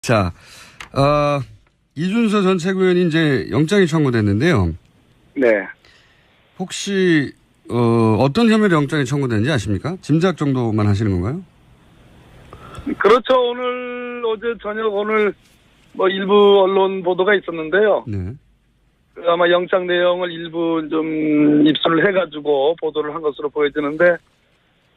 자, 이준서 전 최고위원이 이제 영장이 청구됐는데요. 네. 혹시 어떤 혐의로 영장이 청구됐는지 아십니까? 짐작 정도만 하시는 건가요? 그렇죠. 어제 저녁 뭐 일부 언론 보도가 있었는데요. 네. 아마 영장 내용을 일부 좀 입수를 해가지고 보도를 한 것으로 보여지는데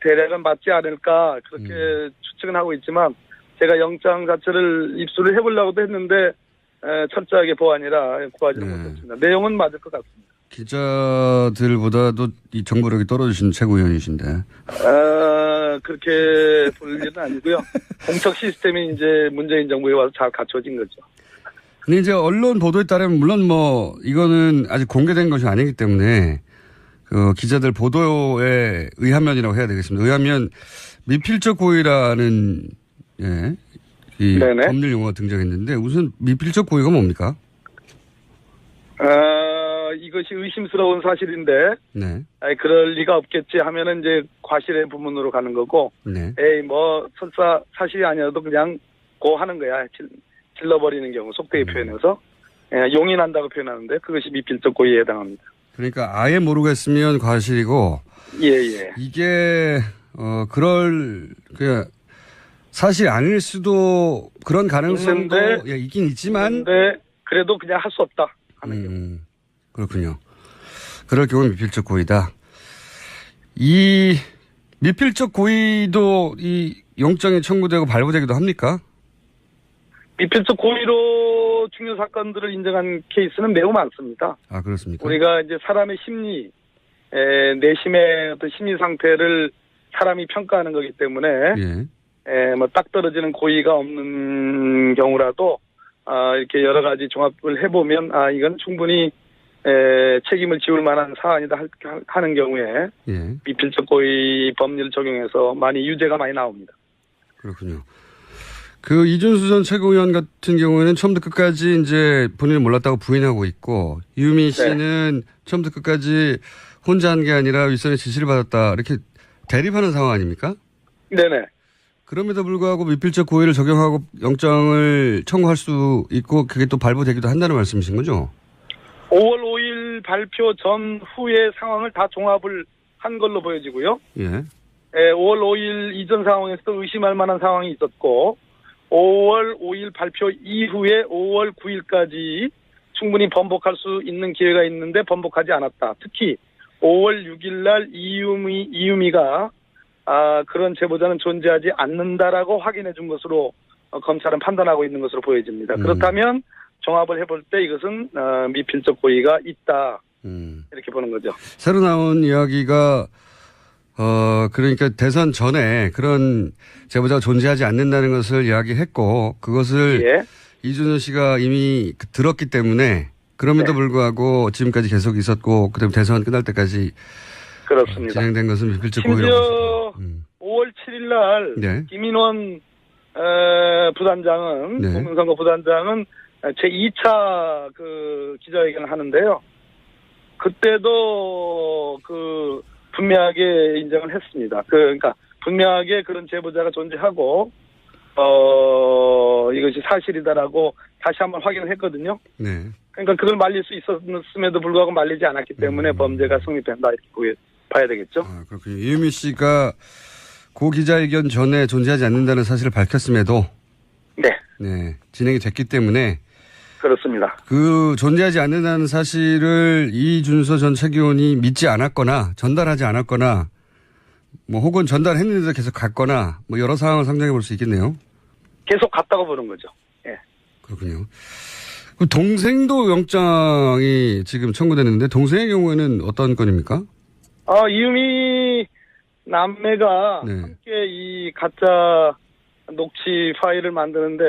대략은 맞지 않을까 그렇게 추측은 하고 있지만 제가 영장 자체를 입수를 해보려고도 했는데 철저하게 보아니라 구하지는 못했습니다. 내용은 맞을 것 같습니다. 기자들보다도 이 정보력이 떨어지신 최고위원이신데. 그렇게 볼 일은 아니고요. 공적 시스템이 이제 문재인 정부에 와서 잘 갖춰진 거죠. 근데 이제 언론 보도에 따르면 물론 뭐 이거는 아직 공개된 것이 아니기 때문에 그 기자들 보도에 의하면이라고 해야 되겠습니다. 의하면 미필적 고의라는 이 네네. 법률 용어가 등장했는데 우선 미필적 고의가 뭡니까? 이것이 의심스러운 사실인데, 네. 그럴 리가 없겠지 하면은 이제 과실의 부분으로 가는 거고, 네. 설사 사실이 아니어도 그냥 고 하는 거야. 질러버리는 경우, 속되게 표현해서. 용인한다고 표현하는데, 그것이 미필적 고의에 해당합니다. 그러니까 아예 모르겠으면 과실이고, 예. 이게, 사실 아닐 수도 그런 가능성도 있긴 있지만. 근데 그래도 그냥 할 수 없다 하는 경우. 그렇군요. 그럴 경우는 미필적 고의다. 이 미필적 고의도 이 영장이 청구되고 발부되기도 합니까? 미필적 고의로 중요 사건들을 인정한 케이스는 매우 많습니다. 아, 그렇습니까? 우리가 이제 사람의 심리, 내심의 어떤 심리 상태를 사람이 평가하는 거기 때문에, 뭐 딱 떨어지는 고의가 없는 경우라도, 이렇게 여러 가지 종합을 해보면, 이건 충분히, 책임을 지울 만한 사안이다 하는 경우에, 미필적 고의 법률을 적용해서 유죄가 많이 나옵니다. 그렇군요. 그 이준수 전 최고위원 같은 경우에는 처음부터 끝까지 이제 본인은 몰랐다고 부인하고 있고, 유미 씨는 처음부터 끝까지 혼자 한 게 아니라 윗선의 지시를 받았다. 이렇게 대립하는 상황 아닙니까? 네네. 그럼에도 불구하고 미필적 고의를 적용하고 영장을 청구할 수 있고 그게 또 발부되기도 한다는 말씀이신 거죠? 5월 5일 발표 전후의 상황을 다 종합을 한 걸로 보여지고요. 5월 5일 이전 상황에서도 의심할 만한 상황이 있었고 5월 5일 발표 이후에 5월 9일까지 충분히 번복할 수 있는 기회가 있는데 번복하지 않았다. 특히 5월 6일 날 이유미가 그런 제보자는 존재하지 않는다라고 확인해 준 것으로 검찰은 판단하고 있는 것으로 보여집니다. 그렇다면 종합을 해볼 때 이것은 미필적 고의가 있다. 이렇게 보는 거죠. 새로 나온 이야기가 그러니까 대선 전에 그런 제보자가 존재하지 않는다는 것을 이야기했고 그것을 이준호 씨가 이미 들었기 때문에 그럼에도 불구하고 지금까지 계속 있었고 그다음에 대선 끝날 때까지 그렇습니다. 진행된 것은 미필적 고의라고 심지어 5월 7일 날 김인원 부단장은 공명선거 부단장은 제2차 그 기자회견을 하는데요. 그때도 분명하게 인정을 했습니다. 그러니까 분명하게 그런 제보자가 존재하고 이것이 사실이다라고 다시 한번 확인을 했거든요. 그러니까 그걸 말릴 수 있었음에도 불구하고 말리지 않았기 때문에 범죄가 성립된다 이렇게 봐야 되겠죠. 그렇군요. 이유미 씨가 고 기자회견 전에 존재하지 않는다는 사실을 밝혔음에도 진행이 됐기 때문에 그렇습니다. 그 존재하지 않는다는 사실을 이준서 전 최고위원이 믿지 않았거나 전달하지 않았거나 뭐 혹은 전달했는데도 계속 갔거나 뭐 여러 상황을 상정해 볼 수 있겠네요. 계속 갔다고 보는 거죠. 그렇군요. 그 동생도 영장이 지금 청구됐는데 동생의 경우에는 어떤 건입니까? 이유미 남매가 함께 이 가짜 녹취 파일을 만드는데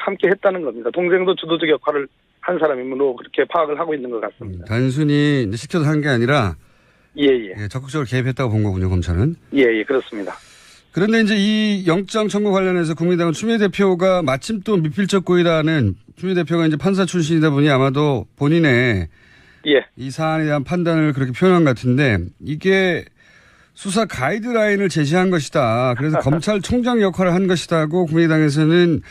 함께 했다는 겁니다. 동생도 주도적 역할을 한 사람이므로 그렇게 파악을 하고 있는 것 같습니다. 단순히 시켜서 한 게 아니라 적극적으로 개입했다고 본 거군요, 검찰은. 그렇습니다. 그런데 이제 이 영장 청구 관련해서 국민의당은 추미애 대표가 마침 또 미필적 고의라는 추미애 대표가 이제 판사 출신이다 보니 아마도 본인의 이 사안에 대한 판단을 그렇게 표현한 것 같은데 이게 수사 가이드라인을 제시한 것이다. 그래서 검찰총장 역할을 한 것이다고 국민의당에서는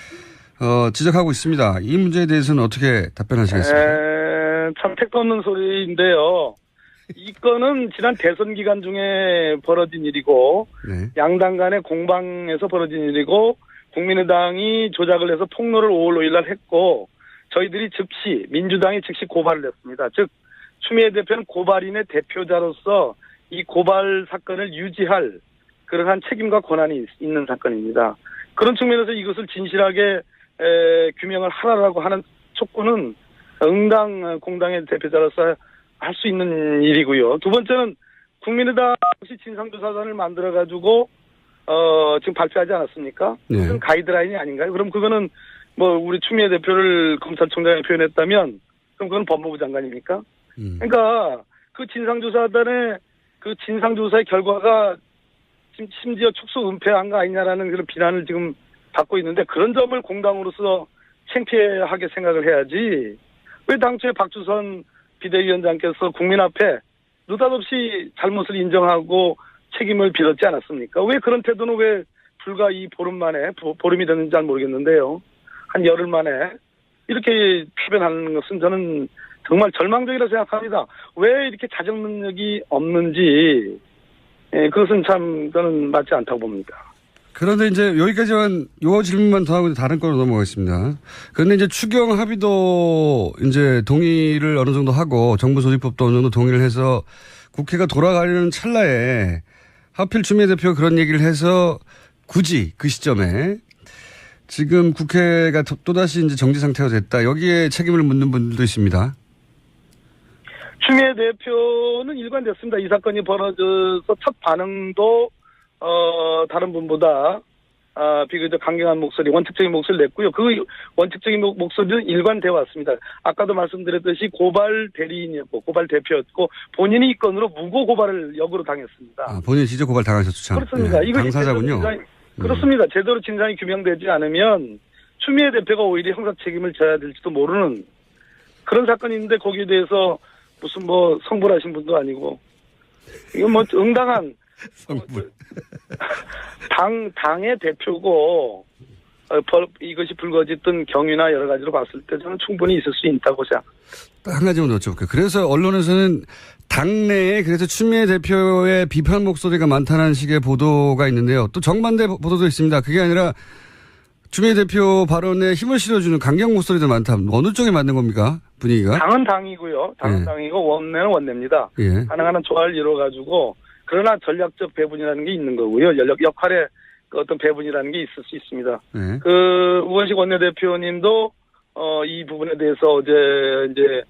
지적하고 있습니다. 이 문제에 대해서는 어떻게 답변하시겠습니까? 참 택도 없는 소리인데요. 이 건은 지난 대선 기간 중에 벌어진 일이고 네. 양당 간의 공방에서 벌어진 일이고 국민의당이 조작을 해서 폭로를 5월 5일 날 했고 저희들이 즉시 민주당이 즉시 고발을 했습니다. 즉 추미애 대표는 고발인의 대표자로서 이 고발 사건을 유지할 그러한 책임과 권한이 있는 사건입니다. 그런 측면에서 이것을 진실하게 규명을 하라라고 하는 촉구는 응당 공당의 대표자로서 할 수 있는 일이고요. 두 번째는 국민의당 혹시 진상조사단을 만들어가지고 지금 발표하지 않았습니까? 네. 그건 가이드라인이 아닌가요? 그럼 그거는 뭐 우리 추미애 대표를 검찰총장에 표현했다면 그럼 그건 법무부 장관입니까? 그러니까 그 진상조사단의 그 진상조사의 결과가 지금 심지어 축소 은폐한 거 아니냐라는 그런 비난을 지금 받고 있는데 그런 점을 공당으로서 창피하게 생각을 해야지 왜 당초에 박주선 비대위원장께서 국민 앞에 느닷없이 잘못을 인정하고 책임을 빌었지 않았습니까? 왜 그런 태도는 왜 불과 이 보름 만에 보름이 됐는지 잘 모르겠는데요. 한 열흘 만에 이렇게 표현하는 것은 저는 정말 절망적이라고 생각합니다. 왜 이렇게 자정 능력이 없는지 그것은 참 저는 맞지 않다고 봅니다. 그런데 이제 여기까지만 요 질문만 더 하고 다른 거로 넘어가겠습니다. 그런데 이제 추경 합의도 이제 동의를 어느 정도 하고 정부 조직법도 어느 정도 동의를 해서 국회가 돌아가려는 찰나에 하필 추미애 대표가 그런 얘기를 해서 굳이 그 시점에 지금 국회가 또다시 이제 정지 상태가 됐다. 여기에 책임을 묻는 분들도 있습니다. 추미애 대표는 일관됐습니다. 이 사건이 벌어져서 첫 반응도 다른 분보다 비교적 강경한 목소리, 원칙적인 목소리를 냈고요. 그 원칙적인 목소리는 일관되어 왔습니다. 아까도 말씀드렸듯이 고발 대리인이었고 고발 대표였고 본인이 이 건으로 무고 고발을 역으로 당했습니다. 본인이 직접 고발 당하셨죠, 참. 그렇습니다. 네, 당사자군요. 그렇습니다. 제대로 진상이 규명되지 않으면 추미애 대표가 오히려 형사 책임을 져야 될지도 모르는 그런 사건이 있는데 거기에 대해서 무슨 뭐 성불하신 분도 아니고 이건 뭐 응당한 성불. 당의 대표고 이것이 불거졌던 경위나 여러 가지로 봤을 때 저는 충분히 있을 수 있다고 생각합니다. 한 가지만 여쭤볼게요. 그래서 언론에서는 당내에 그래서 추미애 대표의 비판 목소리가 많다는 식의 보도가 있는데요. 또 정반대 보도도 있습니다. 그게 아니라 추미애 대표 발언에 힘을 실어주는 강경 목소리도 많다. 어느 쪽에 맞는 겁니까? 분위기가? 당은 당이고요. 당은 당이고 원내는 원내입니다. 가능한 한 조화를 이루어가지고 그러나 전략적 배분이라는 게 있는 거고요. 역할의 그 어떤 배분이라는 게 있을 수 있습니다. 그 우원식 원내대표님도 이 부분에 대해서 어제 이제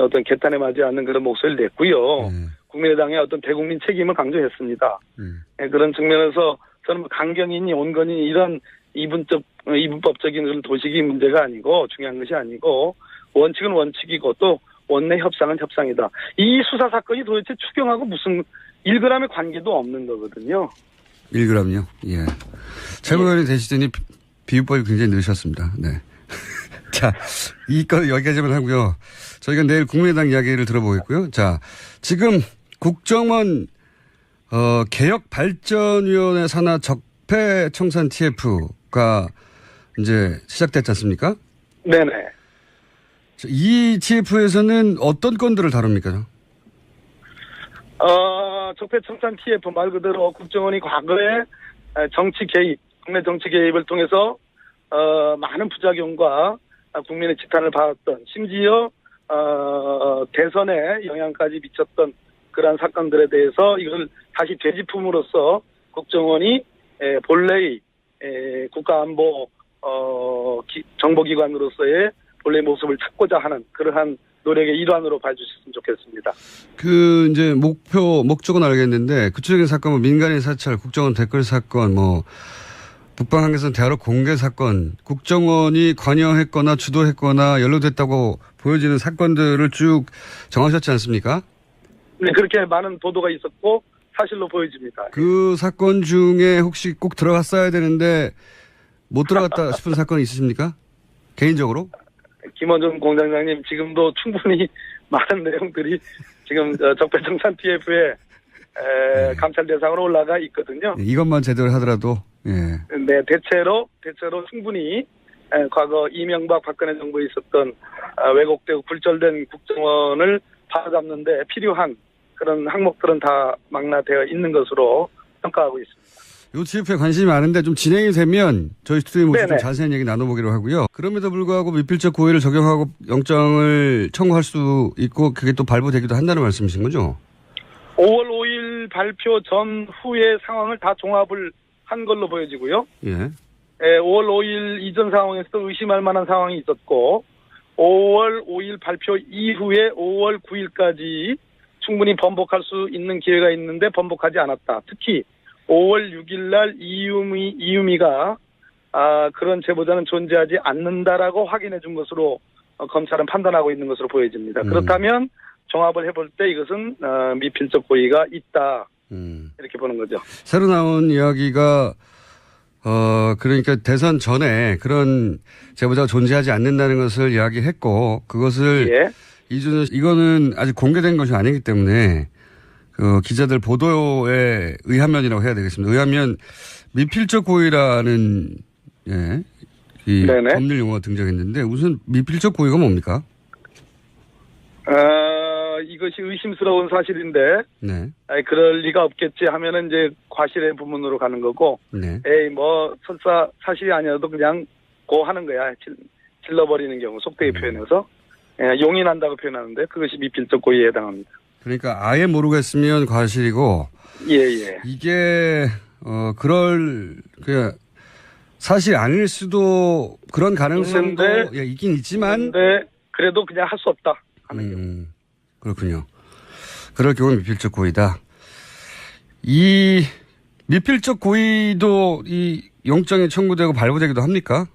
어떤 개탄에 맞지 않는 그런 목소리를 냈고요. 국민의당의 어떤 대국민 책임을 강조했습니다. 그런 측면에서 저는 강경이니 온건이 이런 이분법적인 그런 도식이 문제가 아니고 중요한 것이 아니고 원칙은 원칙이고 또 원내 협상은 협상이다. 이 수사 사건이 도대체 추경하고 무슨 1g의 관계도 없는 거거든요. 1g요? 예. 최고위원이 되시더니 비유법이 굉장히 늘으셨습니다. 네. 자, 이 건 여기까지만 하고요. 저희가 내일 국민의당 이야기를 들어보겠고요. 자, 지금 국정원 개혁발전위원회 산하 적폐청산 TF가 이제 시작됐지 않습니까? 네네. 이 TF에서는 어떤 건들을 다룹니까? 적폐청산 TF 말 그대로 국정원이 과거에 정치 개입, 국내 정치 개입을 통해서 많은 부작용과 국민의 지탄을 받았던 심지어 대선에 영향까지 미쳤던 그러한 사건들에 대해서 이걸 다시 되짚음으로써 국정원이 본래의 국가안보 정보기관으로서의 본래 모습을 찾고자 하는 그러한 노력의 일환으로 봐주셨으면 좋겠습니다. 이제 목적은 알겠는데, 구체적인 사건, 뭐, 민간인 사찰, 국정원 댓글 사건, 뭐, 북방항해선 대화록 공개 사건, 국정원이 관여했거나 주도했거나 연루됐다고 보여지는 사건들을 쭉 정하셨지 않습니까? 네, 그렇게 많은 보도가 있었고, 사실로 보여집니다. 그 사건 중에 혹시 꼭 들어갔어야 되는데, 못 들어갔다 싶은 사건이 있으십니까? 개인적으로? 김원준 공장장님 지금도 충분히 많은 내용들이 지금 적폐청산 TF에 감찰 대상으로 올라가 있거든요. 네, 이것만 제대로 하더라도 예. 네, 대체로 충분히 과거 이명박 박근혜 정부에 있었던 왜곡되고 굴절된 국정원을 바로잡는데 필요한 그런 항목들은 다 망라되어 있는 것으로 평가하고 있습니다. 이 GF에 관심이 많은데 좀 진행이 되면 저희 스튜디오에 모셔서 좀 네네. 자세한 얘기 나눠보기로 하고요. 그럼에도 불구하고 미필적 고의를 적용하고 영장을 청구할 수 있고 그게 또 발부되기도 한다는 말씀이신 거죠? 5월 5일 발표 전후의 상황을 다 종합을 한 걸로 보여지고요. 예. 5월 5일 이전 상황에서도 의심할 만한 상황이 있었고 5월 5일 발표 이후에 5월 9일까지 충분히 번복할 수 있는 기회가 있는데 번복하지 않았다. 특히 5월 6일 날 이유미가 그런 제보자는 존재하지 않는다라고 확인해 준 것으로 검찰은 판단하고 있는 것으로 보여집니다. 그렇다면 종합을 해볼 때 이것은 미필적 고의가 있다. 이렇게 보는 거죠. 새로 나온 이야기가 그러니까 대선 전에 그런 제보자가 존재하지 않는다는 것을 이야기했고 그것을 예. 이거는 아직 공개된 것이 아니기 때문에 그 기자들 보도에 의하면이라고 해야 되겠습니다. 의하면 미필적 고의라는 예, 이 네네. 법률 용어가 등장했는데 무슨 미필적 고의가 뭡니까? 이것이 의심스러운 사실인데 네. 그럴 리가 없겠지 하면은 이제 과실의 부문으로 가는 거고 네. 설사 사실이 아니어도 그냥 고하는 거야. 질러버리는 경우 속되게 표현해서 용인한다고 표현하는데 그것이 미필적 고의에 해당합니다. 그러니까 아예 모르겠으면 과실이고 예. 이게 사실 아닐 수도 그런 가능성도 있긴 있지만 근데 그래도 그냥 할 수 없다 하는 경우. 그렇군요. 그럴 경우는 미필적 고의다. 이 미필적 고의도 이 영장이 청구되고 발부되기도 합니까?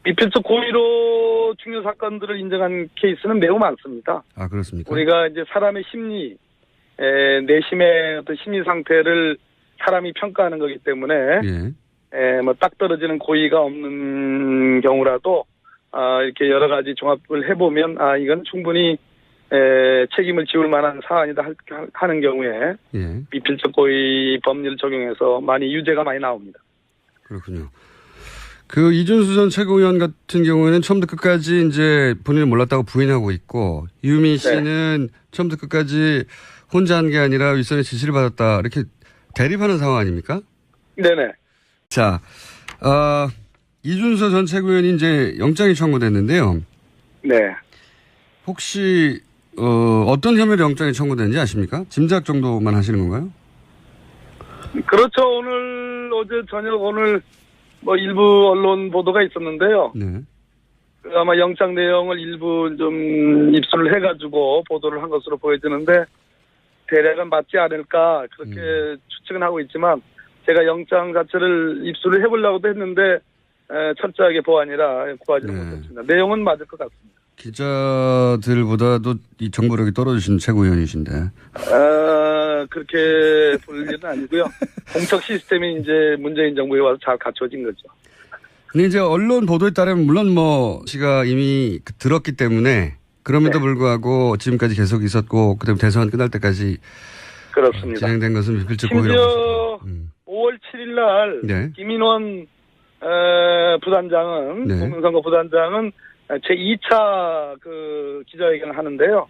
미필적 고의로 중요 사건들을 인정한 케이스는 매우 많습니다. 아, 그렇습니까? 우리가 이제 사람의 심리, 내심의 어떤 심리 상태를 사람이 평가하는 거기 때문에, 딱 떨어지는 고의가 없는 경우라도, 이렇게 여러 가지 종합을 해보면, 이건 충분히, 책임을 지울 만한 사안이다 하는 경우에, 미필적 고의 법률 적용해서 유죄가 많이 나옵니다. 그렇군요. 그 이준수 전 최고위원 같은 경우에는 처음부터 끝까지 이제 본인은 몰랐다고 부인하고 있고 이유미 씨는 처음부터 끝까지 혼자 한 게 아니라 윗선의 지시를 받았다 이렇게 대립하는 상황 아닙니까? 네네. 자, 이준수 전 최고위원이 이제 영장이 청구됐는데요. 네. 혹시 어떤 혐의로 영장이 청구됐는지 아십니까? 짐작 정도만 하시는 건가요? 그렇죠. 어제 저녁 오늘 일부 언론 보도가 있었는데요. 네. 아마 영장 내용을 일부 좀 입수를 해가지고 보도를 한 것으로 보여지는데 대략은 맞지 않을까 그렇게 추측은 하고 있지만 제가 영장 자체를 입수를 해보려고도 했는데 철저하게 보안이라 구하지는 못했습니다. 내용은 맞을 것 같습니다. 기자들보다도 이 정보력이 떨어지신 최고위원이신데. 그렇게 볼 일은 아니고요. 공적 시스템이 이제 문재인 정부에 와서 잘 갖춰진 거죠. 근데 이제 언론 보도에 따르면 물론 씨가 이미 들었기 때문에 그럼에도 불구하고 지금까지 계속 있었고 그다음에 대선 끝날 때까지 그렇습니다. 진행된 것은 미필적 고의라고. 5월 7일 날 김인원 부단장은 공명선거 부단장은 제2차 그 기자회견을 하는데요.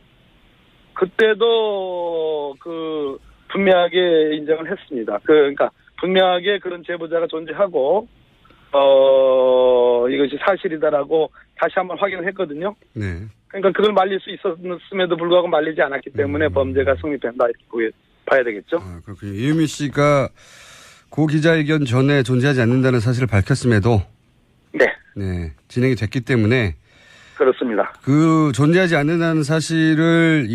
그때도 분명하게 인정을 했습니다. 그러니까 분명하게 그런 제보자가 존재하고 이것이 사실이다라고 다시 한번 확인을 했거든요. 네. 그러니까 그걸 말릴 수 있었음에도 불구하고 말리지 않았기 때문에 범죄가 성립된다 이렇게 봐야 되겠죠. 그렇군요. 이유미 씨가 고 기자회견 전에 존재하지 않는다는 사실을 밝혔음에도 네, 진행이 됐기 때문에 그렇습니다. 그 존재하지 않는다는 사실을